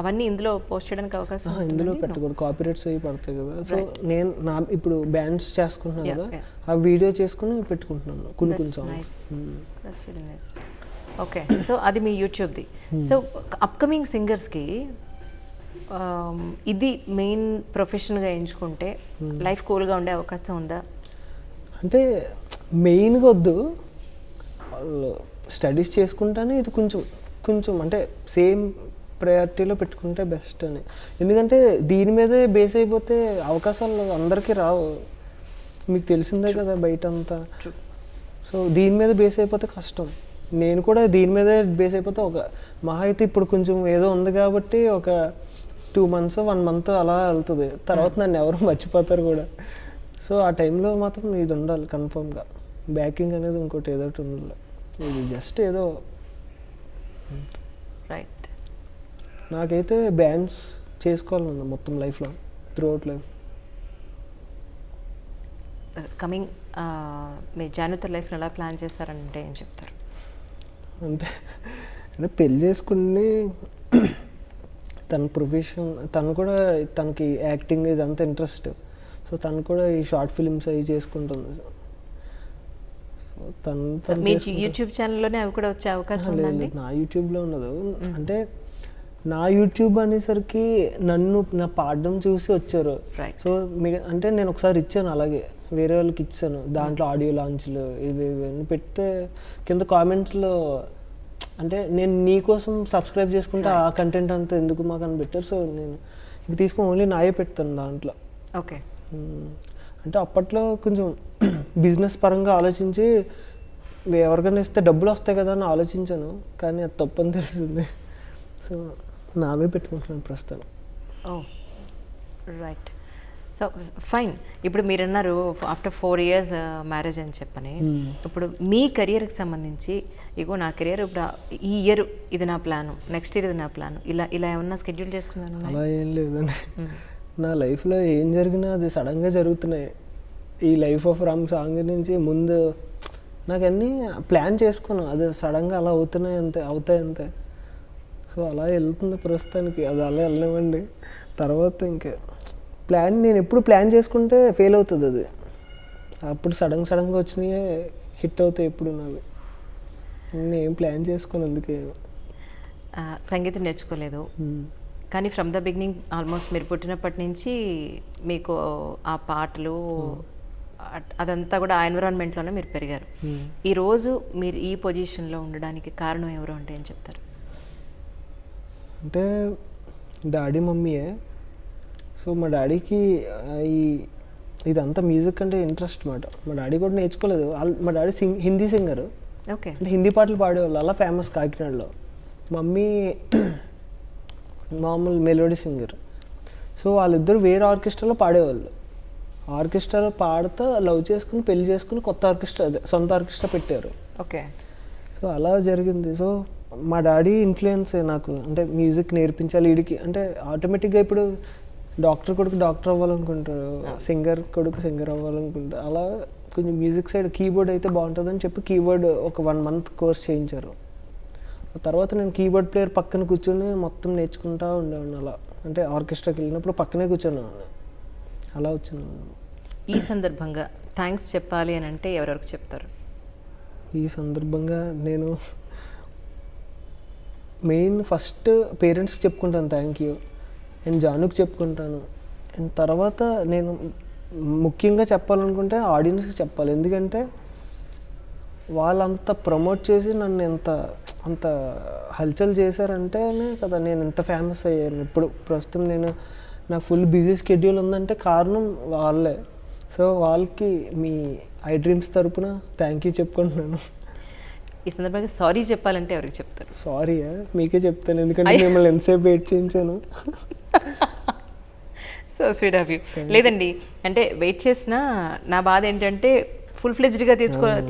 అవన్నీ ఇందులో పోస్ట్ చేయడానికి అవకాశం? ఇందులో పెట్టకూడదు, కాపీరైట్స్ అవి పడతాయి కదా. సో నేను ఇప్పుడు బ్యాండ్స్ చేసుకుంటున్నాను కదా, ఆ వీడియో చేసుకుని పెట్టుకుంటున్నాను కొన్ని సాంగ్స్. ఓకే. సో అది మీ యూట్యూబ్ది. సో అప్కమింగ్ సింగర్స్కి ఇది మెయిన్ ప్రొఫెషన్గా ఎంచుకుంటే లైఫ్ కూల్గా ఉండే అవకాశం ఉందా? అంటే మెయిన్గా వద్దు, వాళ్ళు స్టడీస్ చేసుకుంటానే ఇది కొంచెం అంటే సేమ్ ప్రయారిటీలో పెట్టుకుంటే బెస్ట్ అని. ఎందుకంటే దీని మీదే బేస్ అయిపోతే అవకాశాలు అందరికీ రావు, మీకు తెలిసిందే కదా బయట అంతా. సో దీని మీద బేస్ అయిపోతే కష్టం. నేను కూడా దీని మీదే బేస్ అయిపోతే ఒక మహా అయితే ఇప్పుడు కొంచెం ఏదో ఉంది కాబట్టి ఒక 2 months 1 month అలా వెళ్తుంది. తర్వాత నన్ను ఎవరు మర్చిపోతారు కూడా. సో ఆ టైంలో మాత్రం ఇది ఉండాలి కన్ఫర్మ్గా, బ్యాకింగ్ అనేది ఇంకోటి ఏదో ఒకటి ఉండాలి. ఇది జస్ట్ ఏదో రైట్. నాకైతే బ్యాండ్స్ చేసుకోవాలన్నా మొత్తం లైఫ్లో, త్రూఅవుట్ లైఫ్. కమింగ్ మీ జానుతర్ లైఫ్ని ఎలా ప్లాన్ చేస్తారంటే ఏం చెప్తారు? అంటే పెళ్ళి చేసుకుని తన ప్రొఫెషన్, తను కూడా తనకి యాక్టింగ్ ఇదంతా ఇంట్రెస్ట్. సో తను కూడా ఈ షార్ట్ ఫిల్మ్స్ అవి చేసుకుంటుంది. మీ యూట్యూబ్ ఛానల్లోనే అవి కూడా వచ్చే అవకాశం ఉందండి? నా యూట్యూబ్లో ఉన్నది. అంటే నా యూట్యూబ్ అనేసరికి నా పాడడం చూసి వచ్చారు. సో అంటే నేను ఒకసారి ఇచ్చాను, అలాగే వేరే వాళ్ళకి ఇచ్చాను. దాంట్లో ఆడియో లాంచ్లు ఇవన్నీ పెడితే కింద కామెంట్స్లో అంటే నేను నీకోసం సబ్స్క్రైబ్ చేసుకుంటే ఆ కంటెంట్ అంతా ఎందుకు మాకు అని పెట్టారు. సో నేను ఇంక తీసుకొని ఓన్లీ నాయే పెడతాను దాంట్లో. ఓకే. అంటే అప్పట్లో కొంచెం బిజినెస్ పరంగా ఆలోచించి ఎవరికైనా ఇస్తే డబ్బులు వస్తాయి కదా అని ఆలోచించాను, కానీ అది తప్పని తెలిసింది. సో నావే పెట్టుకుంటున్నాను ప్రస్తుతం. ఓ రైట్. So fine. ఇప్పుడు మీరు అన్నారు ఆఫ్టర్ 4 years మ్యారేజ్ అని చెప్పని. ఇప్పుడు మీ కెరియర్కి సంబంధించి ఇగో నా కెరియర్ ఇప్పుడు ఈ ఇయర్ ఇది నా ప్లాను, నెక్స్ట్ ఇయర్ ఇది నా ప్లాను, ఇలా ఏమన్నా స్కెడ్యూల్ చేసుకున్నాను? అలా ఏం లేదండి. నా లైఫ్లో ఏం జరిగినా అది సడన్గా జరుగుతున్నాయి. ఈ లైఫ్ ఆఫ్ రామ్ సాంగ్ నుంచి ముందు నాకు అన్నీ ప్లాన్ చేసుకున్నాను, అది సడన్గా అలా అవుతాయి అంతే. సో అలా వెళ్తుంది ప్రస్తుతానికి, అది అలా వెళ్ళనివ్వండి. తర్వాత ఇంకా నేను ఎప్పుడు ప్లాన్ చేసుకుంటే ఫెయిల్ అవుతుంది అది, అప్పుడు సడన్గా వచ్చినాయే హిట్ అవుతాయి ఎప్పుడు నావి. నేను ఏం ప్లాన్ చేసుకోను అందుకే. సంగీతం నేర్చుకోలేదు కానీ ఫ్రమ్ ద బిగినింగ్ ఆల్మోస్ట్ మీరు పుట్టినప్పటి నుంచి మీకు ఆ పాటలు అదంతా కూడా ఆ ఎన్విరాన్మెంట్లోనే మీరు పెరిగారు. ఈరోజు మీరు ఈ పొజిషన్లో ఉండడానికి కారణం ఎవరు అంటే ఏం చెప్తారు? అంటే డాడీ మమ్మీయే. సో మా డాడీకి ఇదంతా మ్యూజిక్ అంటే ఇంట్రెస్ట్ మాట. మా డాడీ కూడా నేర్చుకోలేదు, మా డాడీ హిందీ సింగర్. ఓకే. అంటే హిందీ పాటలు పాడేవాళ్ళు, అలా ఫేమస్ కాకినాడలో. మమ్మీ మామూలు మెలోడీ సింగర్. సో వాళ్ళిద్దరు వేరే ఆర్కెస్ట్రాలో పాడేవాళ్ళు. ఆర్కెస్ట్రాలో పాడుతూ లవ్ చేసుకుని పెళ్లి చేసుకుని కొత్త ఆర్కెస్ట్రా, అదే సొంత ఆర్కెస్ట్రా పెట్టారు. ఓకే. సో అలా జరిగింది. సో మా డాడీ ఇన్ఫ్లుయెన్స్ నాకు, అంటే మ్యూజిక్ నేర్పించాలి వీడికి. అంటే ఆటోమేటిక్గా ఇప్పుడు డాక్టర్ కొడుకు డాక్టర్ అవ్వాలనుకుంటారు, సింగర్ కొడుకు సింగర్ అవ్వాలనుకుంటారు. అలా కొంచెం మ్యూజిక్ సైడ్ కీబోర్డ్ అయితే బాగుంటుందని చెప్పి కీబోర్డ్ ఒక 1 month కోర్స్ చేయించారు. తర్వాత నేను కీబోర్డ్ ప్లేయర్ పక్కన కూర్చొని మొత్తం నేర్చుకుంటూ ఉండేవాడిని. అలా అంటే ఆర్కెస్ట్రాకి వెళ్ళినప్పుడు పక్కనే కూర్చున్నాను, అలా వచ్చింది. ఈ సందర్భంగా థ్యాంక్స్ చెప్పాలి అని అంటే ఎవరెవరికి చెప్తారు? ఈ సందర్భంగా నేను మెయిన్ ఫస్ట్ పేరెంట్స్కి చెప్పుకుంటాను థ్యాంక్ యూ, అండ్ జానుకి చెప్పుకుంటాను. అండ్ తర్వాత నేను ముఖ్యంగా చెప్పాలనుకుంటే ఆడియన్స్కి చెప్పాలి. ఎందుకంటే వాళ్ళంత ప్రమోట్ చేసి నన్ను అంత హల్చల్ చేశారంటేనే కదా నేను ఎంత ఫేమస్ అయ్యాను. ఇప్పుడు ప్రస్తుతం నాకు ఫుల్ బిజీ షెడ్యూల్ ఉందంటే కారణం వాళ్ళే. సో వాళ్ళకి మీ ఐ డ్రీమ్స్ తరపున థ్యాంక్ యూ చెప్పుకుంటున్నాను. ఈ సందర్భంగా సారీ చెప్పాలంటే ఎవరికి చెప్తారు? సారీయా? మీకే చెప్తాను, ఎందుకంటే మిమ్మల్ని ఎంతసేపు వెయిట్ చేయించాను. So sweet of you. లేదండి, అంటే వెయిట్ చేసినా నా బాధ ఏంటంటే ఫుల్ ఫ్లెజ్డ్గా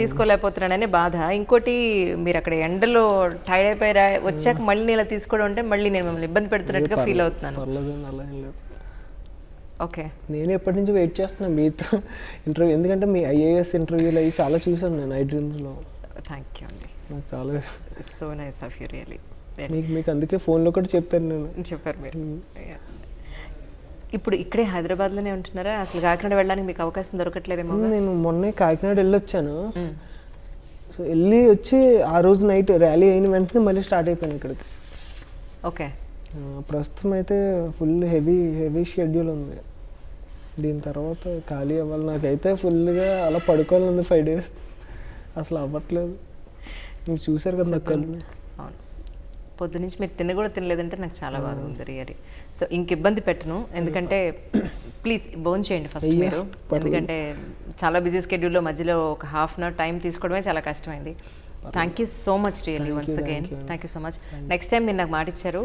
తీసుకోలేకపోతున్నాననే బాధ. ఇంకోటి మీరు అక్కడ ఎండలో టైర్డ్ అయిపోయారా, వచ్చాక మళ్ళీ ఇలా తీసుకోవడం అంటే మళ్ళీ నేను మిమ్మల్ని ఇబ్బంది పెడుతున్నట్టుగా ఫీల్ అవుతున్నాను. పర్లేదండి, అలా ఏం లేదు. ఓకే. నేను ఎప్పటి నుంచి వెయిట్ చేస్తున్నాను మీతో ఇంటర్వ్యూ, ఎందుకంటే మీ ఐఏఎస్ ఇంటర్వ్యూలు అవి చాలా చూసాను నేను ఐ డ్రీమ్స్లో. థ్యాంక్ యూ అండి, నాకు చాలా so nice of you really. మీకు అందుకే ఫోన్లో కూడా చెప్పాను నేను. చెప్పారు మీరు. ఇప్పుడు ఇక్కడే హైదరాబాద్లోనే ఉంటున్నారా? అసలు కాకినాడ వెళ్ళడానికి మీకు అవకాశం దొరకట్లేదేమో? నేను మొన్నే కాకినాడ వెళ్ళొచ్చాను. సో వెళ్ళి వచ్చి ఆ రోజు నైట్ ర్యాలీ అయిన వెంటనే మళ్ళీ స్టార్ట్ అయిపోయాను ఇక్కడికి. ఓకే. ప్రస్తుతం అయితే ఫుల్ హెవీ షెడ్యూల్ ఉంది. దీని తర్వాత ఖాళీ అవ్వాలి. నాకైతే ఫుల్గా అలా పడుకోవాలి ఉంది 5 days, అసలు అవ్వట్లేదు. మీరు చూసారు కదా నాకు కళ్ళు. అవును, పొద్దు నుంచి మీరు కూడా తినలేదంటే నాకు చాలా బాధ ఉంది రియలీ. సో ఇంక ఇబ్బంది పెట్టను, ఎందుకంటే ప్లీజ్ భోజనం చేయండి ఫస్ట్ మీరు, ఎందుకంటే చాలా బిజీ స్కెడ్యూల్లో మధ్యలో ఒక ½ hour టైం తీసుకోవడమే చాలా కష్టమైంది. Thank you so much really once again. Thank you so much. Next time మీరు నాకు మాట ఇచ్చారు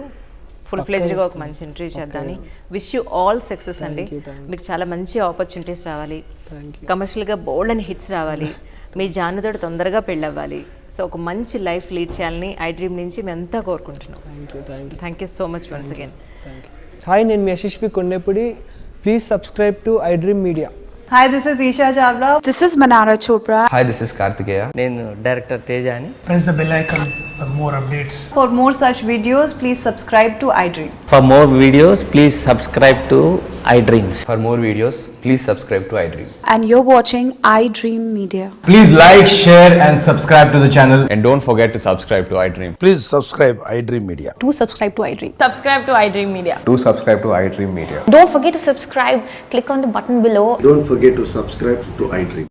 ఫుల్ ఫ్లెజ్డ్గా ఒక మంచి ఇంటర్వ్యూ చేద్దామని. విష్ యూ ఆల్ సక్సెస్ అండి. మీకు చాలా మంచి ఆపర్చునిటీస్ రావాలి, కమర్షియల్గా బోల్డ్ అని హిట్స్ రావాలి, మీ జానుతోటి తొందరగా పెళ్ళవ్వాలి. సో ఒక మంచి లైఫ్ లీడ్ చేయాలని ఐ డ్రీమ్ నుంచి మేము అంతా కోరుకుంటున్నాం. Thank you so much once again. Hi, నేను మీ Yashasvi Kondepudi. Please subscribe to iDream media. Hi, this is Isha Chavla. This is Manara Chopra. Hi, this is Kartikeya. నేను డైరెక్టర్ తేజ అని. Press the bell icon for more updates. For more such videos, please subscribe to iDream. For more videos, please subscribe to iDreams. For more videos, please subscribe to iDream. And you're watching iDream Media. Please like, share and subscribe to the channel. And don't forget to subscribe to iDream. Please subscribe iDream Media. Do subscribe to iDream. Subscribe to iDream Media. Do subscribe to iDream Media. Don't forget to subscribe. Click on the button below. Don't forget to subscribe to iDream.